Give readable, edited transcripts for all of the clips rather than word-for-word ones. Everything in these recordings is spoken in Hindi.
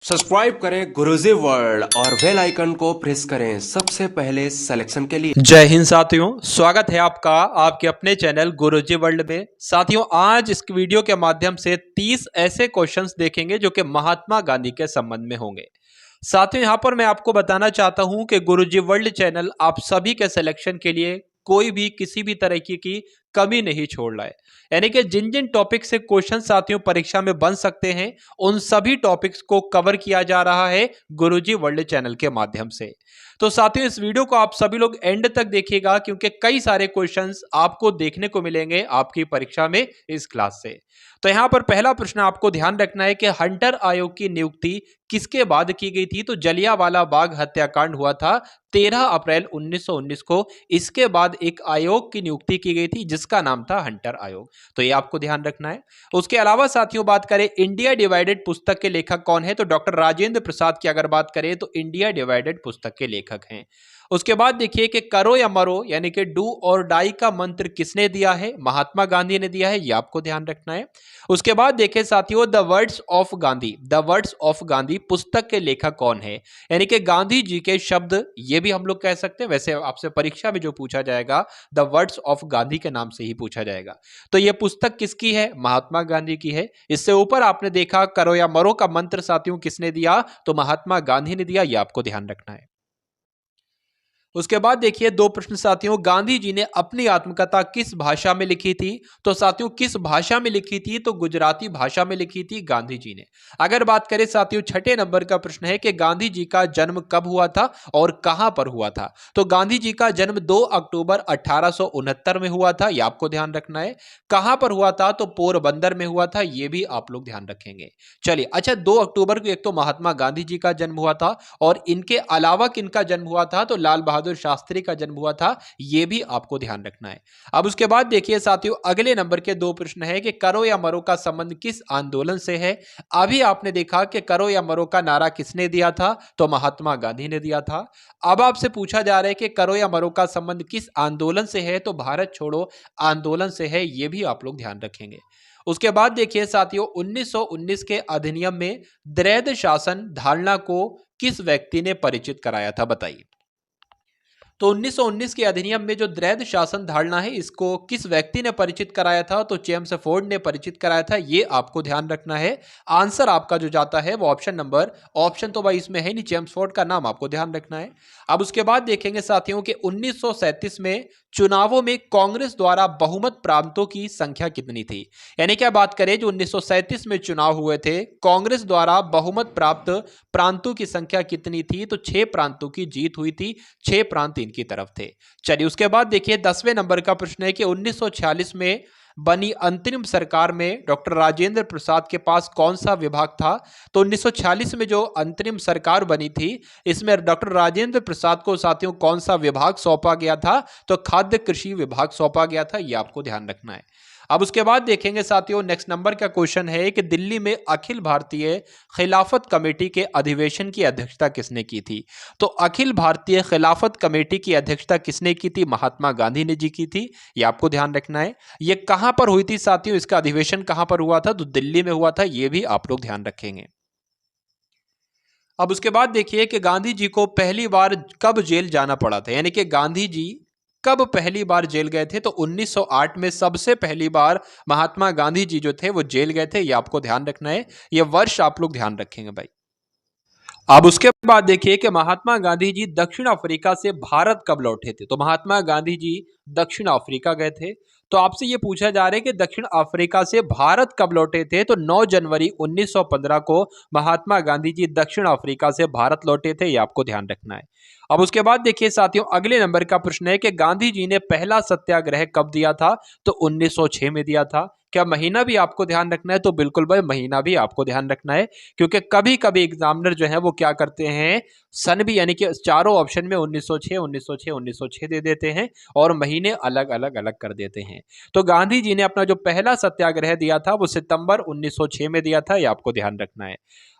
सब्सक्राइब करें गुरुजी वर्ल्ड और बेल आइकन को प्रेस करें सबसे पहले सिलेक्शन के लिए। जय हिंद साथियों, स्वागत है आपका आपके अपने चैनल गुरुजी वर्ल्ड में। साथियों, आज इस वीडियो के माध्यम से 30 ऐसे क्वेश्चंस देखेंगे जो कि महात्मा गांधी के संबंध में होंगे। साथियों, यहां पर मैं आपको बताना चाहता हूं कि गुरुजी वर्ल्ड चैनल आप सभी के सिलेक्शन के लिए कोई भी किसी भी तरीके की कमी नहीं छोड़ रहा है। यानी कि जिन जिन टॉपिक से क्वेश्चन साथियों परीक्षा में बन सकते हैं, उन सभी टॉपिक्स को कवर किया जा रहा है गुरुजी वर्ल्ड चैनल के माध्यम से। तो साथियों, इस वीडियो को आप सभी लोग एंड तक देखिएगा, क्योंकि कई सारे क्वेश्चंस आपको देखने को मिलेंगे आपकी परीक्षा में इस क्लास से। तो यहां पर पहला प्रश्न आपको ध्यान रखना है कि हंटर आयोग की नियुक्ति किसके बाद की गई थी। तो जलियांवाला बाग हत्याकांड हुआ था 13 अप्रैल 1919 को। इसके बाद एक आयोग की नियुक्ति की गई थी जिसका नाम था हंटर आयोग। तो ये आपको ध्यान रखना है। उसके अलावा साथियों, बात करें इंडिया डिवाइडेड पुस्तक के लेखक कौन है, तो डॉक्टर राजेंद्र प्रसाद की अगर बात करें तो इंडिया डिवाइडेड पुस्तक के लेखक हैं। उसके बाद देखिए कि करो या मरो यानी कि डू और डाई का मंत्र किसने दिया है, महात्मा गांधी ने दिया है, ये आपको ध्यान रखना है। उसके बाद देखिए साथियों, the words of Gandhi, the words of Gandhi पुस्तक के लेखक कौन है, यानी कि गांधी जी के शब्द, ये भी हम लोग कह सकते हैं। वैसे आपसे परीक्षा में जो पूछा जाएगा द वर्ड्स ऑफ गांधी के नाम से ही पूछा जाएगा। तो यह पुस्तक किसकी है, महात्मा गांधी की है। इससे ऊपर आपने देखा करो या मरो का मंत्र साथियों किसने दिया, तो महात्मा गांधी ने दिया, यह आपको ध्यान रखना है। उसके बाद देखिए दो प्रश्न साथियों, गांधी जी ने अपनी आत्मकथा किस भाषा में लिखी थी। तो साथियों, किस भाषा में लिखी थी, तो गुजराती भाषा में लिखी थी गांधी जी ने। अगर बात करें साथियों, छठे नंबर का प्रश्न है कि गांधी जी का जन्म कब हुआ था और कहां पर हुआ था। तो गांधी जी का जन्म 2 अक्टूबर 1869 में हुआ था, यह आपको ध्यान रखना है। कहां पर हुआ था, तो पोरबंदर में हुआ था, यह भी आप लोग ध्यान रखेंगे। चलिए, अच्छा, 2 अक्टूबर को एक तो महात्मा गांधी जी का जन्म हुआ था, और इनके अलावा किनका जन्म हुआ था, तो लाल बहादुर शास्त्री का जन्म हुआ था, यह भी आपको ध्यान रखना है। अब उसके बाद देखिए साथियों, अगले नंबर के दो प्रश्न है कि करो या मरो का संबंध किस आंदोलन से है। अभी आपने देखा कि करो या मरो का नारा किसने दिया था, तो महात्मा गांधी ने दिया था। अब आपसे पूछा जा रहा है कि करो या मरो का संबंध किस आंदोलन से है, तो भारत छोड़ो आंदोलन से है, यह भी आप लोग ध्यान रखेंगे। उसके बाद देखिए साथियों, 1919 के अधिनियम में द्वैध शासन धारणा को किस व्यक्ति ने परिचित कराया था, बताइए। तो 1919 के अधिनियम में जो द्वैध शासन धारणा है, इसको किस व्यक्ति ने परिचित कराया था, तो जेम्स फोर्ड ने परिचित कराया था, ये आपको ध्यान रखना है। आंसर आपका जो जाता है वो ऑप्शन तो भाई इसमें है नहीं, जेम्स फोर्ड का नाम आपको ध्यान रखना है। अब उसके बाद देखेंगे साथियों कि 1937 में चुनावों में कांग्रेस द्वारा बहुमत प्रांतों की संख्या कितनी थी। यानी क्या बात करें, जो 1937 में चुनाव हुए थे, कांग्रेस द्वारा बहुमत प्राप्त प्रांतों की संख्या कितनी थी, तो 6 प्रांतों की जीत हुई थी, 6 प्रांत इनकी तरफ थे। चलिए, उसके बाद देखिए 10वें नंबर का प्रश्न है कि 1946 में बनी अंतरिम सरकार में डॉक्टर राजेंद्र प्रसाद के पास कौन सा विभाग था। तो 1946 में जो अंतरिम सरकार बनी थी, इसमें डॉक्टर राजेंद्र प्रसाद को साथियों कौन सा विभाग सौंपा गया था, तो खाद्य कृषि विभाग सौंपा गया था, यह आपको ध्यान रखना है। अब उसके बाद देखेंगे साथियों, नेक्स्ट नंबर का क्वेश्चन है कि दिल्ली में अखिल भारतीय खिलाफत कमेटी के अधिवेशन की अध्यक्षता किसने की थी। तो अखिल भारतीय खिलाफत कमेटी की अध्यक्षता किसने की थी, महात्मा गांधी ने जी की थी, ये आपको ध्यान रखना है। ये कहां पर हुई थी साथियों, इसका अधिवेशन कहां पर हुआ था, तो दिल्ली में हुआ था, ये भी आप लोग ध्यान रखेंगे। अब उसके बाद देखिए कि गांधी जी को पहली बार कब जेल जाना पड़ा था, यानी कि गांधी जी कब पहली बार जेल गए थे। तो 1908 में सबसे पहली बार महात्मा गांधी जी जो थे वो जेल गए थे, ये आपको ध्यान रखना है। ये वर्ष आप लोग ध्यान रखेंगे भाई। अब उसके बाद देखिए कि महात्मा गांधी जी दक्षिण अफ्रीका से भारत कब लौटे थे। तो महात्मा गांधी जी दक्षिण अफ्रीका गए थे। तो आपसे ये पूछा जा रहा है कि दक्षिण अफ्रीका से भारत कब लौटे थे। तो 9 जनवरी 1915 को महात्मा गांधी जी दक्षिण अफ्रीका से भारत लौटे थे, ये आपको ध्यान रखना है। अब उसके बाद देखिए साथियों, अगले नंबर का प्रश्न है कि गांधी जी ने पहला सत्याग्रह कब दिया था। तो 1906 में दिया था। क्या महीना भी आपको ध्यान रखना है, तो बिल्कुल भाई महीना भी आपको ध्यान रखना है, क्योंकि कभी कभी एग्जामिनर जो है वो क्या करते हैं, सन भी यानी कि चारों ऑप्शन में 1906 1906 1906 दे देते हैं और महीने अलग अलग अलग कर देते हैं। तो गांधी जी ने अपना जो पहला सत्याग्रह दिया था वो सितंबर 1906 में दिया था, ये आपको ध्यान रखना है।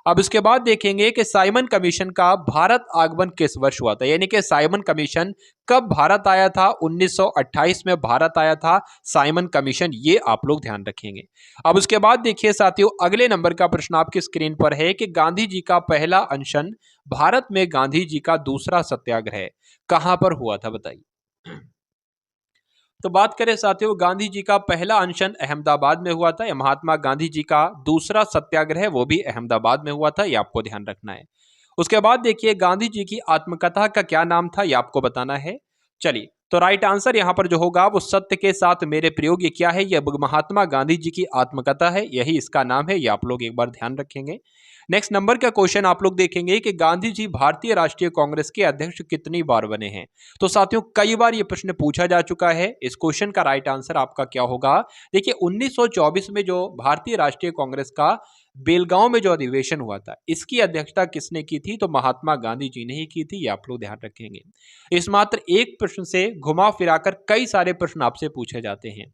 अब इसके बाद देखेंगे कि साइमन कमीशन का भारत आगमन किस वर्ष हुआ था, यानी कि साइमन कमीशन कब भारत आया था। 1928 में भारत आया था साइमन कमीशन, ये आप लोग ध्यान रखेंगे। अब उसके बाद देखिए साथियों, अगले नंबर का प्रश्न आपकी स्क्रीन पर है कि गांधी जी का पहला अनशन, भारत में गांधी जी का दूसरा सत्याग्रह कहां पर हुआ था, बताइए। तो बात करें साथियों, गांधी जी का पहला अनशन अहमदाबाद में हुआ था, या महात्मा गांधी जी का दूसरा सत्याग्रह वो भी अहमदाबाद में हुआ था, ये आपको ध्यान रखना है। उसके बाद देखिए, गांधी जी की आत्मकथा का क्या नाम था, ये आपको बताना है। चलिए, तो राइट आंसर यहां पर जो होगा वो सत्य के साथ मेरे प्रयोग, ये क्या है, ये महात्मा गांधी जी की आत्मकथा है, यही इसका नाम है, ये आप लोग एक बार ध्यान रखेंगे। नेक्स्ट नंबर का क्वेश्चन आप लोग देखेंगे कि गांधी जी भारतीय राष्ट्रीय कांग्रेस के अध्यक्ष कितनी बार बने हैं। तो साथियों, कई बार ये प्रश्न पूछा जा चुका है। इस क्वेश्चन का राइट आंसर आपका क्या होगा, देखिए 1924 में जो भारतीय राष्ट्रीय कांग्रेस का बेलगांव में जो अधिवेशन हुआ था, इसकी अध्यक्षता किसने की थी, तो महात्मा गांधी जी ने ही की थी, ये आप लोग ध्यान रखेंगे। इस मात्र एक प्रश्न से घुमा फिराकर कई सारे प्रश्न आपसे पूछे जाते हैं।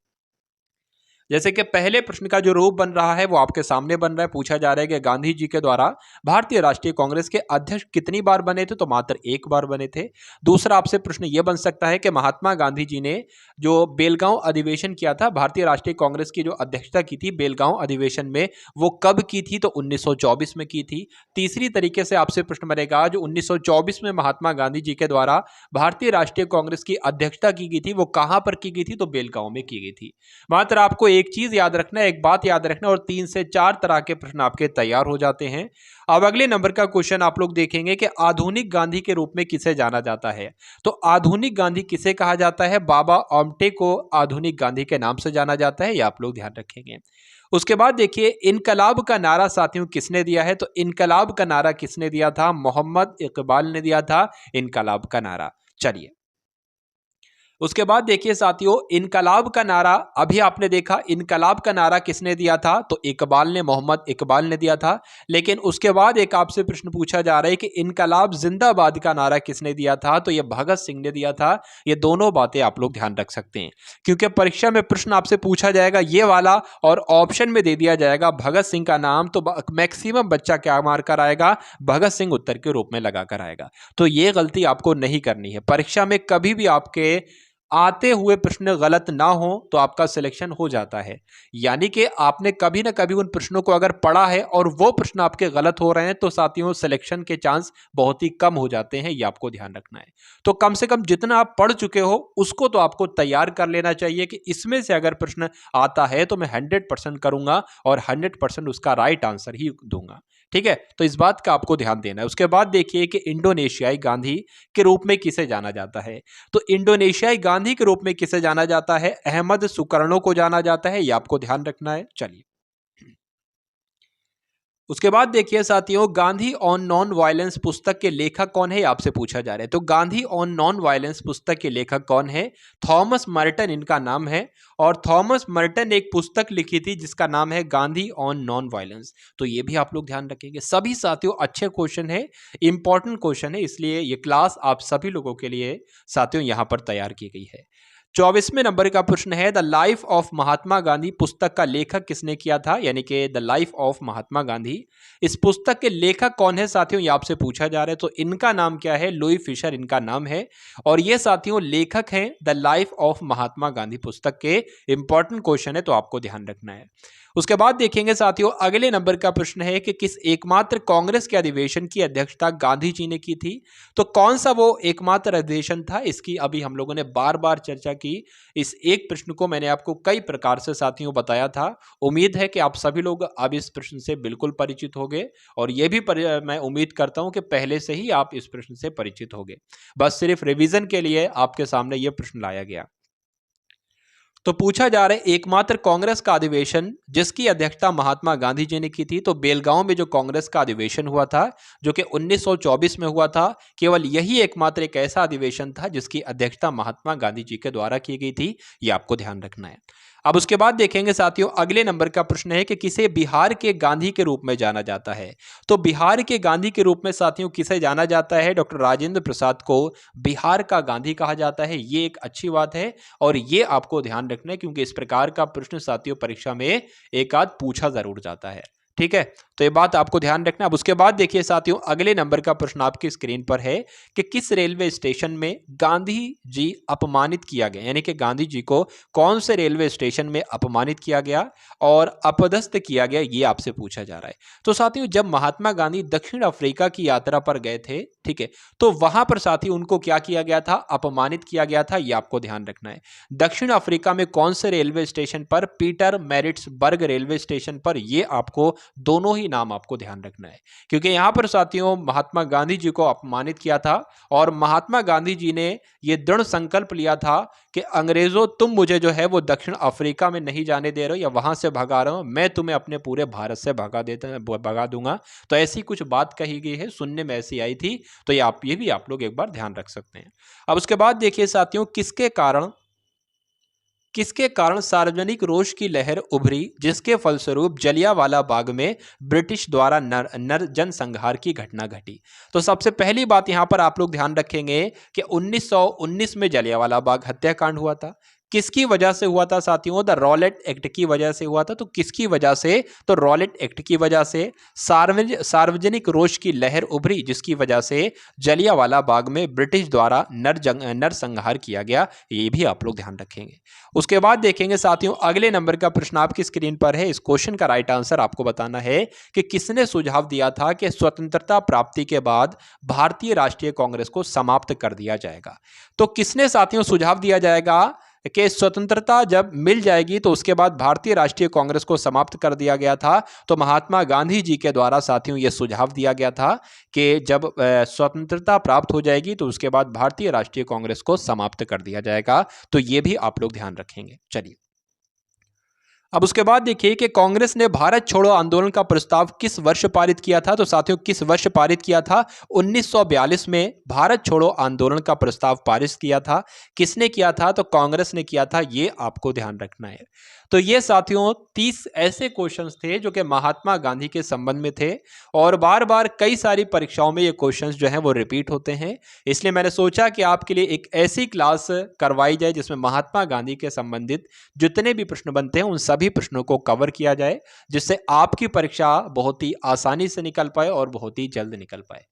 जैसे कि पहले प्रश्न का जो रूप बन रहा है वो आपके सामने बन रहा है। पूछा जा रहा है कि गांधी जी के द्वारा भारतीय राष्ट्रीय कांग्रेस के अध्यक्ष कितनी बार बने थे, तो मात्र एक बार बने थे। दूसरा आपसे प्रश्न ये बन सकता है कि महात्मा गांधी जी ने जो बेलगांव अधिवेशन किया था, भारतीय राष्ट्रीय कांग्रेस की जो अध्यक्षता की थी बेलगांव अधिवेशन में, वो कब की थी, तो 1924 में की थी। तीसरी तरीके से आपसे प्रश्न बनेगा, जो 1924 में महात्मा गांधी जी के द्वारा भारतीय राष्ट्रीय कांग्रेस की अध्यक्षता की गई थी, वो कहां पर की गई थी, तो बेलगांव में की गई थी। मात्र आपको एक चीज याद रखना है, एक बात याद रखना, और 3 से 4 तरह के प्रश्न आपके तैयार हो जाते हैं। अब अगले नंबर का क्वेश्चन आप लोग देखेंगे कि आधुनिक गांधी के रूप में किसे जाना जाता है। तो आधुनिक गांधी किसे कहा जाता है, बाबा आमटे को आधुनिक गांधी के नाम से जाना जाता है, ये आप लोग ध्यान रखेंगे। उसके बाद देखिए, इनकलाब का नारा साथियों किसने दिया है, तो इनकलाब का नारा किसने दिया था, मोहम्मद इकबाल ने दिया था इनकलाब का नारा। चलिए, उसके बाद देखिए साथियों, इनकलाब का नारा, अभी आपने देखा इनकलाब का नारा किसने दिया था, तो इकबाल ने, मोहम्मद इकबाल ने दिया था। लेकिन उसके बाद एक आपसे प्रश्न पूछा जा रहा है कि इनकलाब जिंदाबाद का नारा किसने दिया था, तो यह भगत सिंह ने दिया था। ये दोनों बातें आप लोग ध्यान रख सकते हैं, क्योंकि परीक्षा में प्रश्न आपसे पूछा जाएगा ये वाला, और ऑप्शन में दे दिया जाएगा भगत सिंह का नाम, तो मैक्सिमम बच्चा क्या मारकर आएगा, भगत सिंह उत्तर के रूप में लगाकर आएगा। तो ये गलती आपको नहीं करनी है। परीक्षा में कभी भी आपके आते हुए प्रश्न गलत ना हो तो आपका सिलेक्शन हो जाता है। यानी कि आपने कभी ना कभी उन प्रश्नों को अगर पढ़ा है और वो प्रश्न आपके गलत हो रहे हैं, तो साथियों सिलेक्शन के चांस बहुत ही कम हो जाते हैं, ये आपको ध्यान रखना है। तो कम से कम जितना आप पढ़ चुके हो उसको तो आपको तैयार कर लेना चाहिए कि इसमें से अगर प्रश्न आता है तो मैं 100% करूंगा और 100% उसका राइट आंसर ही दूंगा। ठीक है, तो इस बात का आपको ध्यान देना है। उसके बाद देखिए कि इंडोनेशियाई गांधी के रूप में किसे जाना जाता है। तो इंडोनेशियाई गांधी के रूप में किसे जाना जाता है, अहमद सुकर्णो को जाना जाता है, ये आपको ध्यान रखना है। चलिए, उसके बाद देखिए साथियों, गांधी ऑन नॉन वायलेंस पुस्तक के लेखक कौन है, आपसे पूछा जा रहा है। तो गांधी ऑन नॉन वायलेंस पुस्तक के लेखक कौन है, थॉमस मर्टन इनका नाम है। और थॉमस मर्टन ने एक पुस्तक लिखी थी जिसका नाम है गांधी ऑन नॉन वायलेंस। तो ये भी आप लोग ध्यान रखेंगे। सभी साथियों अच्छे क्वेश्चन है, इंपॉर्टेंट क्वेश्चन है, इसलिए ये क्लास आप सभी लोगों के लिए साथियों यहां पर तैयार की गई है। 24वें नंबर का प्रश्न है, the life of Mahatma Gandhi पुस्तक का लेखक किसने किया था, यानी कि the life of Mahatma Gandhi. इस पुस्तक के लेखक कौन है साथियों, ये आपसे पूछा जा रहा है। तो इनका नाम क्या है, लुई फिशर इनका नाम है। और ये साथियों लेखक हैं the life of Mahatma Gandhi पुस्तक के। इंपॉर्टेंट क्वेश्चन है, तो आपको ध्यान रखना है। उसके बाद देखेंगे साथियों, अगले नंबर का प्रश्न है कि किस एकमात्र कांग्रेस के अधिवेशन की अध्यक्षता गांधी जी ने की थी। तो कौन सा वो एकमात्र अधिवेशन था, इसकी अभी हम लोगों ने बार बार चर्चा की। इस एक प्रश्न को मैंने आपको कई प्रकार से साथियों बताया था। उम्मीद है कि आप सभी लोग अब इस प्रश्न से बिल्कुल परिचित होंगे, और यह भी मैं उम्मीद करता हूं कि पहले से ही आप इस प्रश्न से परिचित होंगे। बस सिर्फ रिवीजन के लिए आपके सामने यह प्रश्न लाया गया। तो पूछा जा रहा है एकमात्र कांग्रेस का अधिवेशन जिसकी अध्यक्षता महात्मा गांधी जी ने की थी। तो बेलगांव में जो कांग्रेस का अधिवेशन हुआ था, जो कि 1924 में हुआ था, केवल यही एकमात्र एक ऐसा अधिवेशन था जिसकी अध्यक्षता महात्मा गांधी जी के द्वारा की गई थी। ये आपको ध्यान रखना है। अब उसके बाद देखेंगे साथियों, अगले नंबर का प्रश्न है कि किसे बिहार के गांधी के रूप में जाना जाता है। तो बिहार के गांधी के रूप में साथियों किसे जाना जाता है, डॉक्टर राजेंद्र प्रसाद को बिहार का गांधी कहा जाता है। ये एक अच्छी बात है और ये आपको ध्यान रखना है, क्योंकि इस प्रकार का प्रश्न साथियों परीक्षा में एक आध पूछा जरूर जाता है। ठीक है, तो ये बात आपको ध्यान रखना। अब उसके बाद देखिए साथियों, अगले नंबर का प्रश्न आपकी स्क्रीन पर है कि किस रेलवे स्टेशन में गांधी जी अपमानित किया गया, यानी कि गांधी जी को कौन से रेलवे स्टेशन में अपमानित किया गया और अपदस्थ किया गया, ये आपसे पूछा जा रहा है। तो साथियों, जब महात्मा गांधी दक्षिण अफ्रीका की यात्रा पर गए थे, ठीक है, तो वहां पर साथी उनको क्या किया गया था, अपमानित किया गया था, ये आपको ध्यान रखना है। दक्षिण अफ्रीका में कौन से रेलवे स्टेशन पर, पीटर मैरिट्सबर्ग रेलवे स्टेशन पर, ये आपको दोनों ही नाम आपको ध्यान रखना है, क्योंकि यहां पर साथियों महात्मा गांधी जी को अपमानित किया था और महात्मा गांधी जी ने यह दृढ़ संकल्प लिया था कि अंग्रेजों, तुम मुझे जो है वो दक्षिण अफ्रीका में नहीं जाने दे रहे हो या वहां से भगा रहे हो, मैं तुम्हें अपने पूरे भारत से भगा दूंगा। तो ऐसी कुछ बात कही गई है, सुनने में ऐसी आई थी। तो ये भी आप लोग एक बार ध्यान रख सकते हैं। अब उसके बाद देखिए साथियों, किसके कारण सार्वजनिक रोष की लहर उभरी, जिसके फलस्वरूप जलियांवाला बाग में ब्रिटिश द्वारा नर जनसंहार की घटना घटी। तो सबसे पहली बात यहां पर आप लोग ध्यान रखेंगे कि 1919 में जलियांवाला बाग हत्याकांड हुआ था। किसकी वजह से हुआ था साथियों? द रॉलेट एक्ट की वजह से हुआ था। तो किसकी वजह से? तो रॉलेट एक्ट की वजह से सार्वजनिक रोष की लहर उभरी, जिसकी वजह से जलियांवाला बाग में ब्रिटिश द्वारा नरसंहार किया गया। ये भी आप लोग ध्यान रखेंगे। उसके बाद देखेंगे साथियों, अगले नंबर का प्रश्न आपकी स्क्रीन पर है। इस क्वेश्चन का राइट आंसर आपको बताना है कि किसने सुझाव दिया था कि स्वतंत्रता प्राप्ति के बाद भारतीय राष्ट्रीय कांग्रेस को समाप्त कर दिया जाएगा। तो किसने साथियों सुझाव दिया जाएगा कि स्वतंत्रता जब मिल जाएगी तो उसके बाद भारतीय राष्ट्रीय कांग्रेस को समाप्त कर दिया गया था? तो महात्मा गांधी जी के द्वारा साथियों यह सुझाव दिया गया था कि जब स्वतंत्रता प्राप्त हो जाएगी तो उसके बाद भारतीय राष्ट्रीय कांग्रेस को समाप्त कर दिया जाएगा। तो यह भी आप लोग ध्यान रखेंगे। चलिए, अब उसके बाद देखिए कि कांग्रेस ने भारत छोड़ो आंदोलन का प्रस्ताव किस वर्ष पारित किया था। तो साथियों, किस वर्ष पारित किया था? 1942 में भारत छोड़ो आंदोलन का प्रस्ताव पारित किया था। किसने किया था? तो कांग्रेस ने किया था। ये आपको ध्यान रखना है। तो ये साथियों 30 ऐसे क्वेश्चंस थे जो कि महात्मा गांधी के संबंध में थे और बार बार कई सारी परीक्षाओं में ये क्वेश्चंस जो हैं वो रिपीट होते हैं। इसलिए मैंने सोचा कि आपके लिए एक ऐसी क्लास करवाई जाए जिसमें महात्मा गांधी के संबंधित जितने भी प्रश्न बनते हैं उन सभी प्रश्नों को कवर किया जाए, जिससे आपकी परीक्षा बहुत ही आसानी से निकल पाए और बहुत ही जल्द निकल पाए।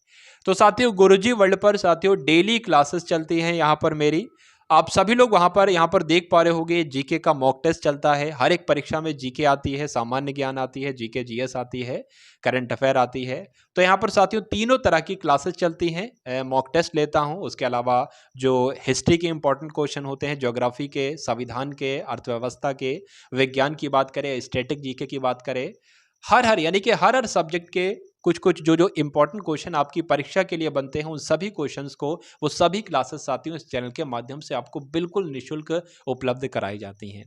तो साथियों, गुरुजी वर्ल्ड पर साथियों डेली क्लासेस चलती हैं यहाँ पर मेरी। आप सभी लोग यहाँ पर देख पा रहे होंगे, जीके का मॉक टेस्ट चलता है। हर एक परीक्षा में जीके आती है, सामान्य ज्ञान आती है, जीके जीएस आती है, करंट अफेयर आती है। तो यहाँ पर साथियों तीनों तरह की क्लासेस चलती हैं। मॉक टेस्ट लेता हूँ, उसके अलावा जो हिस्ट्री के इंपॉर्टेंट क्वेश्चन होते हैं, ज्योग्राफी के, संविधान के, अर्थव्यवस्था के, विज्ञान की बात करें, स्टैटिक जीके की बात करें, हर यानी कि हर सब्जेक्ट के कुछ जो इंपॉर्टेंट क्वेश्चन आपकी परीक्षा के लिए बनते हैं उन सभी क्वेश्चंस को वो सभी क्लासेस साथियों इस चैनल के माध्यम से आपको बिल्कुल निःशुल्क उपलब्ध कराई जाती हैं।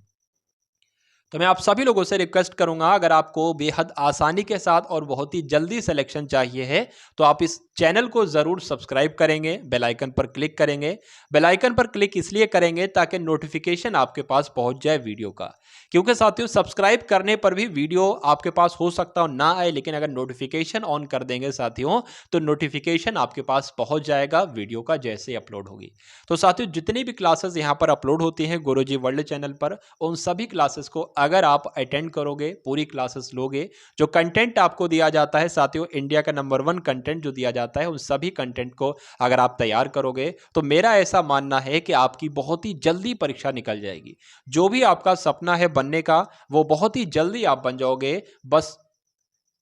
तो मैं आप सभी लोगों से रिक्वेस्ट करूंगा, अगर आपको बेहद आसानी के साथ और बहुत ही जल्दी सिलेक्शन चाहिए है तो आप इस चैनल को जरूर सब्सक्राइब करेंगे, बेल आइकन पर क्लिक करेंगे। बेल आइकन पर क्लिक इसलिए करेंगे ताकि नोटिफिकेशन आपके पास पहुंच जाए वीडियो का, क्योंकि साथियों सब्सक्राइब करने पर भी वीडियो आपके पास हो सकता हो ना आए, लेकिन अगर नोटिफिकेशन ऑन कर देंगे साथियों तो नोटिफिकेशन आपके पास पहुंच जाएगा वीडियो का जैसे अपलोड होगी। तो साथियों जितनी भी क्लासेस यहाँ पर अपलोड होती हैं गुरुजी वर्ल्ड चैनल पर, उन सभी क्लासेस को अगर आप अटेंड करोगे, पूरी क्लासेस लोगे, जो कंटेंट आपको दिया जाता है साथियों, इंडिया का नंबर 1 कंटेंट जो दिया जाता है, उन सभी कंटेंट को अगर आप तैयार करोगे तो मेरा ऐसा मानना है कि आपकी बहुत ही जल्दी परीक्षा निकल जाएगी। जो भी आपका सपना है बनने का वो बहुत ही जल्दी आप बन जाओगे। बस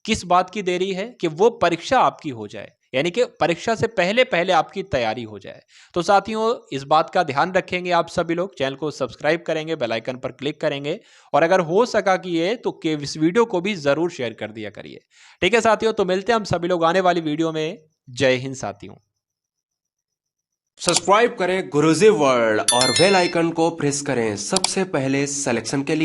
किस बात की देरी है कि वो परीक्षा आपकी हो जाए, यानी कि परीक्षा से पहले पहले आपकी तैयारी हो जाए। तो साथियों इस बात का ध्यान रखेंगे आप सभी लोग, चैनल को सब्सक्राइब करेंगे, बेल आइकन पर क्लिक करेंगे और अगर हो सका कि ये तो इस वीडियो को भी जरूर शेयर कर दिया करिए। ठीक है साथियों, तो मिलते हैं हम सभी लोग आने वाली वीडियो में। जय हिंद साथियों। सब्सक्राइब करें गुरुजी वर्ल्ड और बेल आइकन को प्रेस करें सबसे पहले सिलेक्शन के लिए।